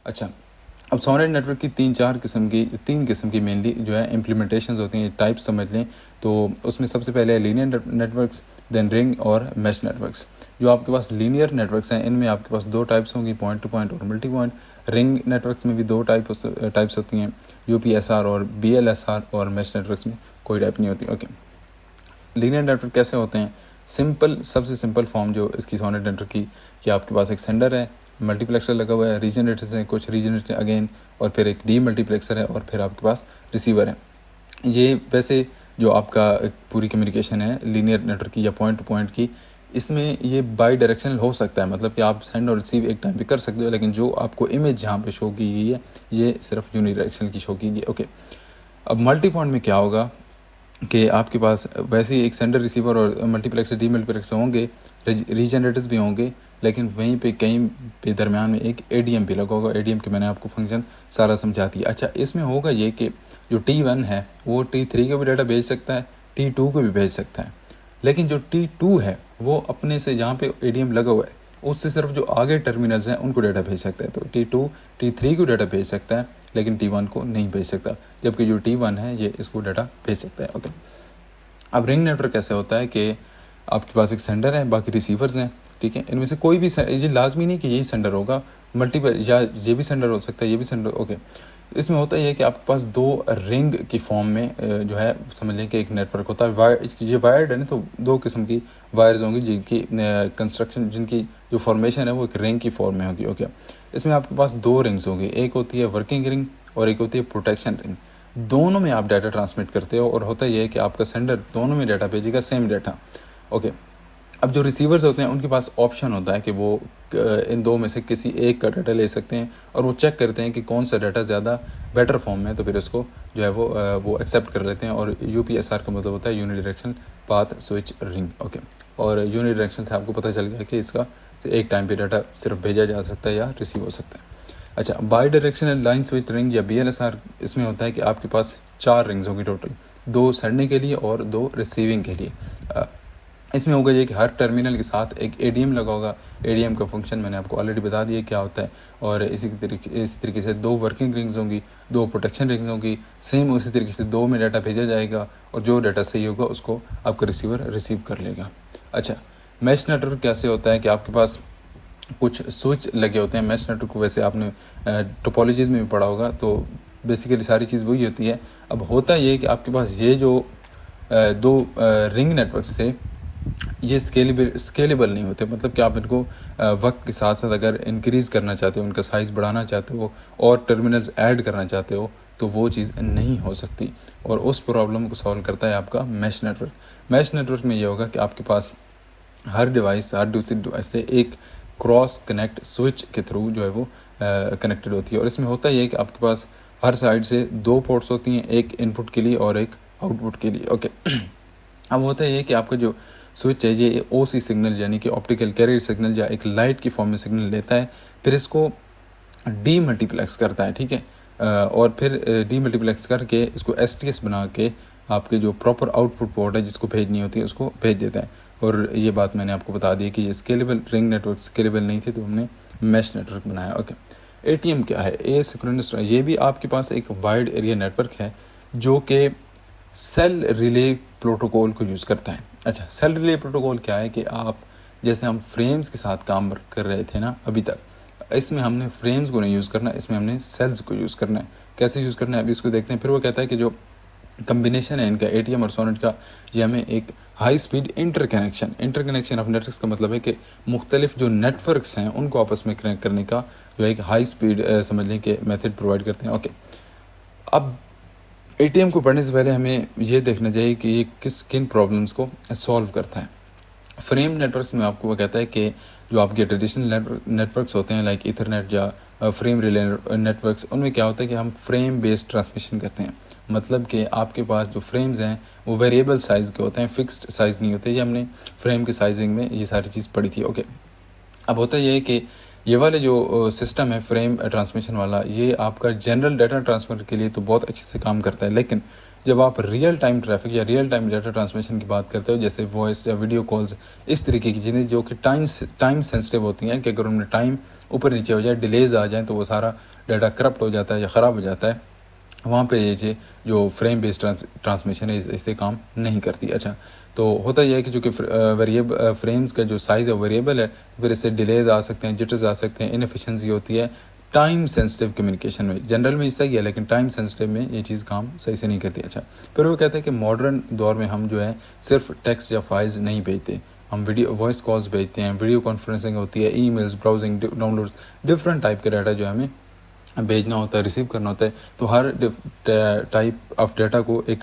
अच्छा, अब sonnet network की तीन किस्म की मेनली जो है इम्प्लीमेंटेशंस होती हैं, टाइप समझ लें। तो उसमें सबसे पहले है लीनियर नेटवर्क्स, देन रिंग और मैश नेटवर्क्स। जो आपके पास लीनियर नेटवर्क्स हैं इनमें आपके पास दो टाइप्स होंगी, पॉइंट टू पॉइंट और मल्टी पॉइंट। रिंग नेटवर्क्स में भी दो टाइप्स होती हैं, UPSR और BLSR, और मैश नेटवर्क्स में कोई टाइप नहीं होती। ओके, लीनियर नेटवर्क कैसे होते हैं? सबसे सिंपल फॉर्म जो इसकी सॉनेट नेटवर्क की, कि आपके पास एक सेंडर है, मल्टीप्लेक्सर लगा हुआ है, रीजनरेटर्स हैं कुछ, रीजनरेटर अगेन, और फिर एक डी मल्टीप्लेक्सर है, और फिर आपके पास रिसीवर है। ये वैसे जो आपका पूरी कम्युनिकेशन है लीनियर नेटवर्क की या पॉइंट टू पॉइंट की, इसमें ये बाई डायरेक्शनल हो सकता है, मतलब कि आप सेंड और रिसीव एक टाइम पे कर सकते हो, लेकिन जो आपको इमेज जहाँ पे शो की गई है ये सिर्फ यूनिडायरेक्शनल की शो की गई है। ओके, अब मल्टी पॉइंट में क्या होगा कि आपके पास वैसे ही एक सेंडर रिसीवर और मल्टीप्लेक्सर डी मल्टीप्लेक्सर होंगे, रीजनरेटर्स भी होंगे, लेकिन वहीं पे कहीं पे दरमियान में एक ADM भी लगा होगा। ADM के मैंने आपको फंक्शन सारा समझा दिया। अच्छा, इसमें होगा ये कि जो T1 है वो T3 को भी डाटा भेज सकता है, T2 को भी भेज सकता है, लेकिन जो T2 है वो अपने से जहाँ पे ADM लगा हुआ है उससे सिर्फ जो आगे टर्मिनल्स हैं उनको डाटा भेज सकता है। तो T2 T3 को डाटा भेज सकता है, लेकिन T1 को नहीं भेज सकता, जबकि जो T1 है ये इसको डाटा भेज सकता है। ओके, अब रिंग नेटवर्क कैसे होता है कि आपके पास एक सेंडर है, बाकी रिसीवर्स हैं, ठीक है। इनमें से कोई भी ये लाजमी नहीं कि यही सेंडर होगा, मल्टीपल, या ये भी सेंडर हो सकता है, ये भी सेंडर। ओके, इसमें होता ये है कि आपके पास दो रिंग की फॉर्म में जो है समझ लें कि एक नेटवर्क होता है। ये वायर्ड है ना, तो दो किस्म की वायर्स होंगी जिनकी कंस्ट्रक्शन, जिनकी जो फॉर्मेशन है वो एक रिंग की फॉर्म में होगी। ओके, इसमें आपके पास दो रिंग्स होंगी, एक होती है वर्किंग रिंग और एक होती है प्रोटेक्शन रिंग। दोनों में आप डाटा ट्रांसमिट करते हो, और होता यह है कि आपका सेंडर दोनों में डाटा भेजेगा, सेम डाटा। ओके, अब जो रिसीवर्स होते हैं उनके पास ऑप्शन होता है कि वो इन दो में से किसी एक का डाटा ले सकते हैं, और वो चेक करते हैं कि कौन सा डाटा ज़्यादा बेटर फॉर्म में है, तो फिर उसको जो है वो एक्सेप्ट कर लेते हैं। और UPSR का मतलब होता है unidirectional path switch ring. Okay, और यूनिडायरेक्शनल से आपको पता चल गया कि इसका एक टाइम पे डाटा सिर्फ भेजा जा सकता है या रिसीव हो सकता है। अच्छा, by directional line switch ring या BLSR, इसमें होता है कि आपके पास 4 रिंग्स होंगी टोटल, 2 सड़ने के लिए और 2 रिसीविंग के लिए। इसमें होगा ये कि हर टर्मिनल के साथ एक ADM लगा होगा। ADM का फंक्शन मैंने आपको ऑलरेडी बता दिया क्या होता है। और इसी तरीके से 2 वर्किंग रिंग्स होंगी, 2 प्रोटेक्शन रिंग्स होंगी, सेम उसी तरीके से 2 में डाटा भेजा जाएगा, और जो डाटा सही होगा उसको आपका रिसीवर रिसीव कर लेगा। अच्छा, मैश नेटवर्क कैसे होता है कि आपके पास कुछ स्विच लगे होते हैं। मैश नेटवर्क को वैसे आपने टोपोलॉजीज में भी पढ़ा होगा, तो बेसिकली सारी चीज़ वही होती है। अब होता ये है कि आपके पास ये जो दो रिंग नेटवर्क्स थे ये स्केलेबल नहीं होते, मतलब कि आप इनको वक्त के साथ साथ अगर इंक्रीज़ करना चाहते हो, उनका साइज़ बढ़ाना चाहते हो और टर्मिनल्स ऐड करना चाहते हो, तो वो चीज़ नहीं हो सकती। और उस प्रॉब्लम को सॉल्व करता है आपका मैश नेटवर्क। मैश नेटवर्क में ये होगा कि आपके पास हर दूसरी डिवाइस से एक क्रॉस कनेक्ट स्विच के थ्रू जो है वो कनेक्टेड होती है। और इसमें होता ये है कि आपके पास हर साइड से 2 पोर्ट्स होती हैं, एक इनपुट के लिए और एक आउटपुट के लिए। ओके, अब होता ये है कि आपका जो स्विच है ये OC सिग्नल यानी कि ऑप्टिकल कैरियर सिग्नल या एक लाइट की फॉर्म में सिग्नल लेता है, फिर इसको डीमल्टीप्लेक्स करता है, ठीक है। और फिर डीमल्टीप्लेक्स करके इसको STS बना के आपके जो प्रॉपर आउटपुट पोर्ट है जिसको भेजनी होती है उसको भेज देता है। और ये बात मैंने आपको बता दी कि ये स्केलेबल रिंग नेटवर्क स्केलेबल नहीं थे, तो हमने मैश नेटवर्क बनाया। ओके, ATM क्या है? एसिंक्रोनस, ये भी आपके पास एक वाइड एरिया नेटवर्क है जो कि सेल रिले प्रोटोकॉल को यूज़ करता है। अच्छा, सेल रिले प्रोटोकॉल क्या है कि आप जैसे हम फ्रेम्स के साथ काम कर रहे थे ना अभी तक, इसमें हमने फ्रेम्स को नहीं यूज़ करना, इसमें हमने सेल्स को यूज़ करना है। कैसे यूज़ करना है अभी इसको देखते हैं। फिर वो कहता है कि जो कम्बिनेशन है इनका ATM और सोनेट का, ये हमें एक high speed interconnection of networks का मतलब है कि मुख्तलिफ जो नेटवर्क्स हैं उनको आपस में कनेक्ट करने का जो एक हाई स्पीड समझ लें कि मेथड प्रोवाइड करते हैं। ओके, अब ATM को पढ़ने से पहले हमें ये देखना चाहिए कि ये किन प्रॉब्लम्स को सॉल्व करता है। फ्रेम नेटवर्क्स में आपको वो कहता है कि जो आपके ट्रेडिशनल नेटवर्क्स होते हैं लाइक इथरनेट या फ्रेम रिले नेटवर्क्स, उनमें क्या होता है कि हम फ्रेम बेस्ड ट्रांसमिशन करते हैं। मतलब कि आपके पास जो फ्रेम्स हैं वो वेरिएबल साइज़ के होते हैं, फिक्स्ड साइज़ नहीं होते। ये हमने फ्रेम के साइजिंग में ये सारी चीज़ पढ़ी थी। ओके, अब होता ये है कि ये वाले जो सिस्टम है फ्रेम ट्रांसमिशन वाला, ये आपका जनरल डाटा ट्रांसफ़र के लिए तो बहुत अच्छे से काम करता है, लेकिन जब आप रियल टाइम ट्रैफिक या रियल टाइम डाटा ट्रांसमिशन की बात करते हो, जैसे वॉइस या वीडियो कॉल्स, इस तरीके की चीज़ें जो कि टाइम सेंसिटिव होती हैं, कि अगर उनमें टाइम ऊपर नीचे हो जाए, डिलेज आ जाए, तो वो सारा डाटा करप्ट हो जाता है या ख़राब हो जाता है। वहाँ पे ये चीज़ जो फ्रेम बेस्ड ट्रांसमिशन है इससे काम नहीं करती। अच्छा, तो होता यह है कि जो कि वेरिएबल फ्रेम्स का जो साइज़ है वेरिएबल है, फिर इससे डिलेज आ सकते हैं, जिटर्स आ सकते हैं, इनएफिशिएंसी होती है टाइम सेंसिटिव कम्युनिकेशन में। जनरल में सही है, लेकिन टाइम सेंसिटिव में ये चीज़ काम सही से नहीं करती। अच्छा, फिर वो कहते हैं कि मॉडर्न दौर में हम जो है सिर्फ टेक्स्ट या फाइल्स नहीं भेजते, हम वीडियो वॉइस कॉल्स भेजते हैं, वीडियो कॉन्फ्रेंसिंग होती है, emails, browsing, downloads, different type के डाटा जो है हमें भेजना होता है, रिसीव करना होता है। तो हर टाइप ऑफ डाटा को एक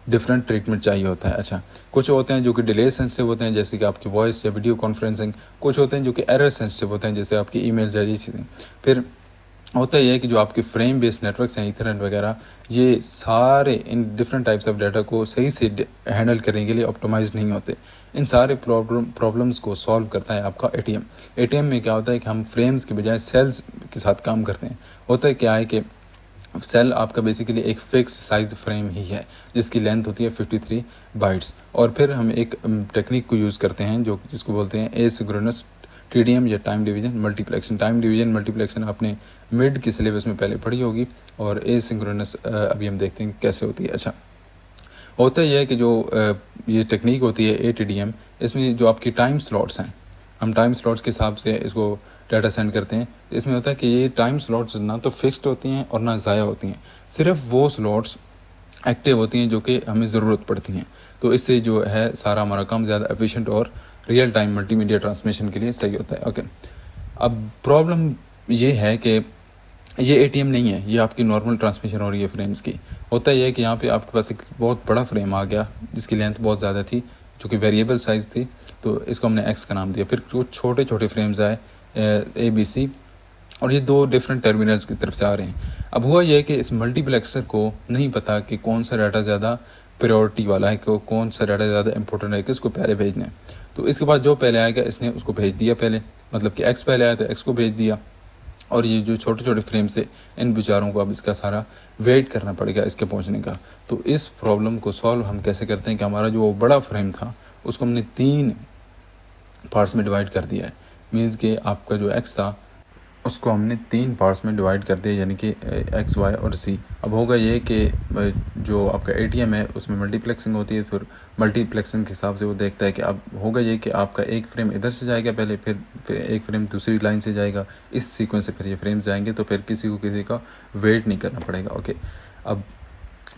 डिफरेंट ट्रीटमेंट चाहिए होता है। अच्छा, कुछ होते हैं जो कि डिले सेंसिटिव होते हैं, जैसे कि आपकी वॉइस या वीडियो कॉन्फ्रेंसिंग। कुछ होते हैं जो कि एरर सेंसिटिव होते हैं, जैसे आपकी ईमेल जैसी चीज़ें। फिर होता यह है कि जो आपके फ्रेम बेस्ड नेटवर्क्स हैं, ईथरनेट वगैरह, ये सारे in different types of data को सही से हैंडल करने के लिए ऑप्टिमाइज नहीं होते। इन सारे प्रॉब्लम्स को सॉल्व करता है आपका एटीएम। एटीएम में क्या होता है कि हम फ्रेम्स के बजाय सेल्स के साथ काम करते हैं। होता है क्या है कि सेल आपका बेसिकली एक फिक्स साइज फ्रेम ही है, जिसकी लेंथ होती है 53 बाइट्स। और फिर हम एक टेक्निक को यूज़ करते हैं जिसको बोलते हैं एसिंक्रोनस टीडीएम या टाइम डिवीजन मल्टीप्लेक्शन। टाइम डिवीजन मल्टीप्लेक्शन आपने मिड की सिलेबस में पहले पढ़ी होगी, और एसिंक्रोनस अभी हम देखते हैं कैसे होती है। अच्छा, होता यह है कि जो ये टेक्निक होती है एटीडीएम, इसमें जो आपकी टाइम स्लॉट्स हैं, हम टाइम स्लॉट्स के हिसाब से इसको डाटा सेंड करते हैं। इसमें होता है कि ये टाइम स्लॉट्स ना तो फिक्स्ड होती हैं और ना ज़ाया होती हैं, सिर्फ वो स्लॉट्स एक्टिव होती हैं जो कि हमें ज़रूरत पड़ती हैं। तो इससे जो है सारा हमारा काम ज़्यादा एफिशिएंट और रियल टाइम मल्टीमीडिया ट्रांसमिशन के लिए सही होता है। ओके, अब प्रॉब्लम ये है कि ये एटीएम नहीं है, ये आपकी नॉर्मल ट्रांसमिशन हो रही है फ्रेम्स की। होता यह है कि यहाँ पे आपके पास एक बहुत बड़ा फ्रेम आ गया जिसकी लेंथ बहुत ज़्यादा थी, जो कि वेरिएबल साइज़ थी, तो इसको हमने एक्स का नाम दिया। फिर कुछ छोटे छोटे फ्रेम्स आए ए बी सी, और ये दो डिफरेंट टर्मिनल्स की तरफ से आ रहे हैं। अब हुआ यह कि इस मल्टीप्लेक्सर को नहीं पता कि कौन सा डाटा ज़्यादा प्रायोरिटी वाला है, कि कौन सा डाटा ज़्यादा इंपॉर्टेंट है, किसको पहले भेजना है। तो इसके बाद जो पहले आएगा इसने उसको भेज दिया पहले, मतलब कि एक्स पहले आया तो एक्स को भेज दिया। और ये जो छोटे छोटे फ्रेम से इन बेचारों को अब इसका सारा वेट करना पड़ेगा इसके पहुंचने का। तो इस प्रॉब्लम को सॉल्व हम कैसे करते हैं कि हमारा जो बड़ा फ्रेम था उसको हमने 3 पार्ट्स में डिवाइड कर दिया है। मीन्स कि आपका जो एक्स था उसको हमने 3 पार्ट्स में डिवाइड कर दिया, यानी कि एक्स, वाई और सी। अब होगा ये कि जो आपका एटीएम है उसमें मल्टीप्लेक्सिंग होती है, फिर मल्टीप्लेक्सिंग के हिसाब से वो देखता है कि अब होगा ये कि आपका एक फ्रेम इधर से जाएगा पहले, फिर एक फ्रेम दूसरी लाइन से जाएगा, इस सीक्वेंस से फिर ये फ्रेम जाएंगे, तो फिर किसी का वेट नहीं करना पड़ेगा। ओके, अब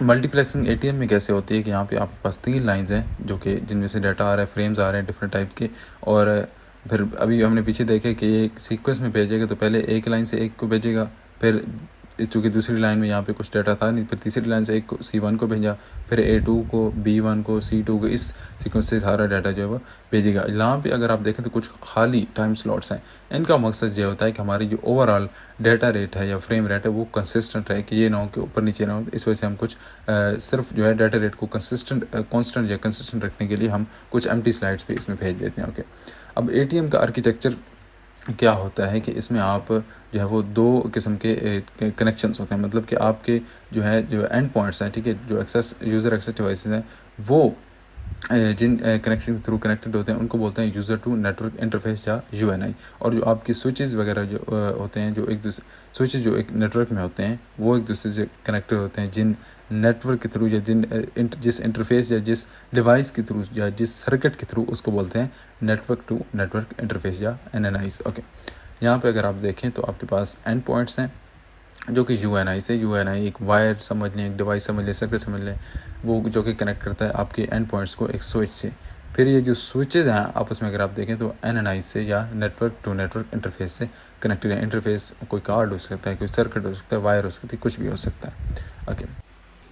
मल्टीप्लेक्सिंग एटीएम में कैसे होती है कि यहाँ पे आपके पास 3 लाइंस हैं जो कि जिनमें से डाटा आ रहा है, फ्रेम्स आ रहे हैं डिफरेंट टाइप के। और फिर अभी हमने पीछे देखे कि ये सीक्वेंस में भेजेगा, तो पहले एक लाइन से एक को भेजेगा, फिर चूँकि दूसरी लाइन में यहाँ पे कुछ डाटा था नहीं, फिर तीसरी लाइन से एक को C1 को भेजा, फिर A2 को, B1 को, C2 को, इस सीक्वेंस से सारा डाटा जो है वो भेजेगा। यहाँ पे अगर आप देखें तो कुछ खाली टाइम स्लॉट्स हैं। इनका मकसद ये होता है कि हमारी जो ओवरऑल डाटा रेट है या फ्रेम रेट है वो कंसिस्टेंट है, कि ये ना हो कि ऊपर नीचे ना हो। इस वजह से हम कुछ सिर्फ जो है डाटा रेट को कॉन्स्टेंट या कंसिस्टेंट रखने के लिए हम कुछ एम्प्टी स्लाइड्स पे इसमें भेज देते हैं। ओके, अब एटीएम का आर्किटेक्चर क्या होता है कि इसमें आप जो है वो 2 किस्म के कनेक्शंस होते हैं। मतलब कि आपके जो एंड पॉइंट्स हैं, ठीक है, जो यूज़र एक्सेस डिवाइसेस हैं, वो जिन कनेक्शन के थ्रू कनेक्टेड होते हैं उनको बोलते हैं यूज़र टू नेटवर्क इंटरफेस या यूएनआई। और जो आपकी स्विचेस वगैरह जो होते हैं, जो एक दूसरे स्विचेस जो एक नेटवर्क में होते हैं, वो एक दूसरे से कनेक्टेड होते हैं जिन नेटवर्क के थ्रू या जिस इंटरफेस या जिस डिवाइस के थ्रू या जिस सर्किट के थ्रू, उसको बोलते हैं नेटवर्क टू नेटवर्क इंटरफेस या एनएनआईस। ओके, यहाँ पे अगर आप देखें तो आपके पास एंड पॉइंट्स हैं जो कि यूएनआई से, यूएनआई एक वायर समझ लें, एक डिवाइस समझ लें, सर्किट समझ लें, वो जो कि कनेक्ट करता है आपके एंड पॉइंट्स को एक स्विच से। फिर ये जो स्विचेज हैं आपस में अगर आप देखें तो एनएनआई से या नेटवर्क टू नेटवर्क इंटरफेस से कनेक्टेड है। इंटरफेस कोई कार्ड हो सकता है, कोई सर्किट हो सकता है, वायर हो सकती है, कुछ भी हो सकता है। ओके,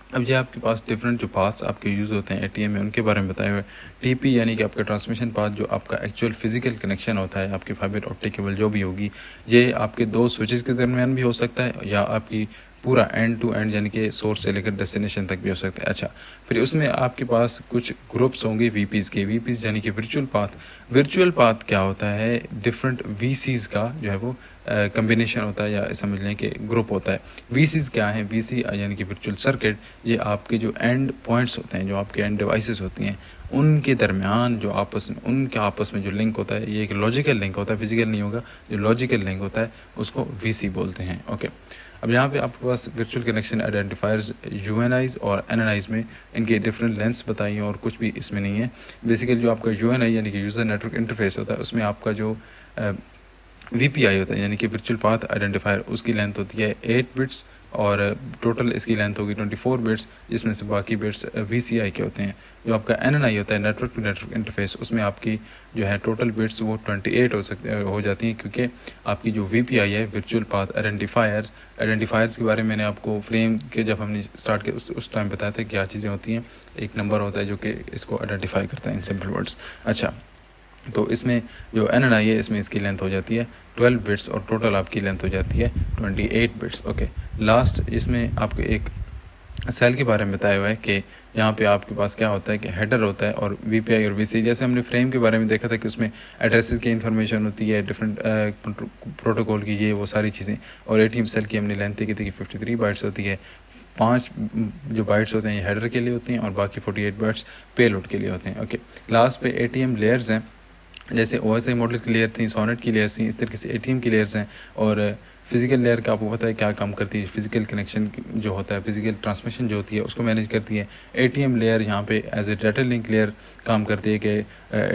अब ये आपके पास डिफरेंट जो पाथ्स आपके यूज़ होते हैं एटीएम में, उनके बारे में बताए हुए। टीपी यानी कि आपका ट्रांसमिशन पाथ, जो आपका एक्चुअल फिजिकल कनेक्शन होता है आपकी फाइबर ऑप्टिक केबल जो भी होगी, ये आपके 2 स्विचेस के दरमियान भी हो सकता है या आपकी पूरा एंड टू एंड यानी कि सोर्स से लेकर डेस्टिनेशन तक भी हो सकता है। अच्छा, फिर उसमें आपके पास कुछ ग्रुप्स होंगे वीपीज़ के। वीपीज़ यानी कि वर्चुअल पाथ। वर्चुअल पाथ क्या होता है, डिफरेंट वीसीज़ का जो है वो कम्बिनेशन होता है, या समझ लें कि ग्रुप होता है। वीसीज़ क्या है, वीसी यानी कि वर्चुअल सर्किट, ये आपके जो एंड पॉइंट्स होते हैं, जो आपके एंड डिवाइसेस होती हैं, उनके दरमियान जो उनके आपस में जो लिंक होता है, ये एक लॉजिकल लिंक होता है, फिजिकल नहीं होगा। जो लॉजिकल लिंक होता है उसको वीसी बोलते हैं। ओके, अब यहाँ पे आपके पास वर्चुअल कनेक्शन आइडेंटिफायर्स यूएनआईज और एनएनआईज में इनके डिफरेंट लेंस बताइए, और कुछ भी इसमें नहीं है। बेसिकली जो आपका यूएनआई यानी कि यूज़र नेटवर्क इंटरफेस होता है, उसमें आपका जो वीपीआई होता है यानी कि वर्चुअल पाथ आइडेंटिफायर, उसकी लेंथ होती है 8 बिट्स, और टोटल इसकी लेंथ होगी 24 बिट्स, जिसमें से बाकी बिट्स वीसीआई के होते हैं। जो आपका एनएनआई होता है, नेटवर्क टू नेटवर्क इंटरफेस, उसमें आपकी जो है टोटल बिट्स वो 28 हो जाती हैं, क्योंकि आपकी जो वीपीआई है, वर्चुअल पाथ आइडेंटिफायर्स के बारे में मैंने आपको फ्रेम के जब हमने स्टार्ट किया उस टाइम बताया था क्या चीज़ें होती हैं। एक नंबर होता है जो कि इसको आइडेंटिफाई करता है इन सिंपल वर्ड्स। अच्छा, तो इसमें जो एनएनआई है, इसमें इसकी लेंथ हो जाती है 12 बिट्स, और टोटल आपकी लेंथ हो जाती है 28 बिट्स। ओके, लास्ट इसमें आपको एक सेल के बारे में बताया हुआ है कि यहाँ पे आपके पास क्या होता है कि हेडर होता है, और वीपीआई और वीसी, जैसे हमने फ्रेम के बारे में देखा था कि उसमें एड्रेसेस की इन्फॉर्मेशन होती है, डिफरेंट प्रोटोकॉल की, ये वो सारी चीज़ें। और एटीएम सेल की हमने लेंथ देखी थी कि 53 बाइट्स होती है। 5 जो बाइट्स होते हैं ये हेडर के लिए होती हैं, और बाकी 48 बाइट्स पेलोड के लिए होते हैं। ओके, लास्ट पे एटीएम लेयर्स हैं, जैसे OSI मॉडल की लेयर थी, सोनेट की लेयर थी, इस तरीके से एटीएम की लेयर्स हैं। और फिजिकल लेयर का आपको पता है क्या काम करती है, फिजिकल कनेक्शन जो होता है, फिजिकल ट्रांसमिशन जो होती है उसको मैनेज करती है। एटीएम लेयर यहाँ पे as a data link layer काम करती है कि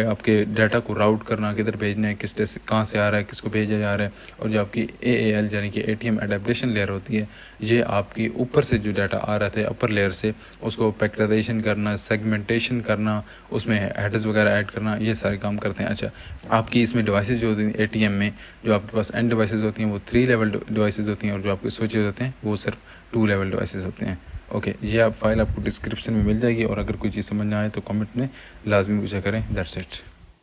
आपके डाटा को राउट करना, किधर भेजना है, कहाँ से आ रहा है, किसको भेजा जा रहा है। और जो आपकी AAL यानी कि एटीएम एडेप्टेशन लेयर होती है, ये आपकी ऊपर से जो डाटा आ रहा था अपर लेयर से, उसको पैक्टराइजेशन करना, सेगमेंटेशन करना, उसमें हेडर्स वगैरह ऐड करना, ये सारे काम करते हैं। अच्छा, आपकी इसमें डिवाइसेस जो होती हैं एटीएम में, जो आपके पास एंड डिवाइसेस होती हैं वो 3 लेवल डिवाइसेस होती हैं, और जो आपके स्विचेस होते हैं वो सिर्फ 2 लेवल डिवाइसेस होते हैं। ओके, ये आप फाइल आपको डिस्क्रिप्शन में मिल जाएगी, और अगर कोई चीज़ समझ ना आए तो कमेंट में लाजमी पूछा करें। That's it.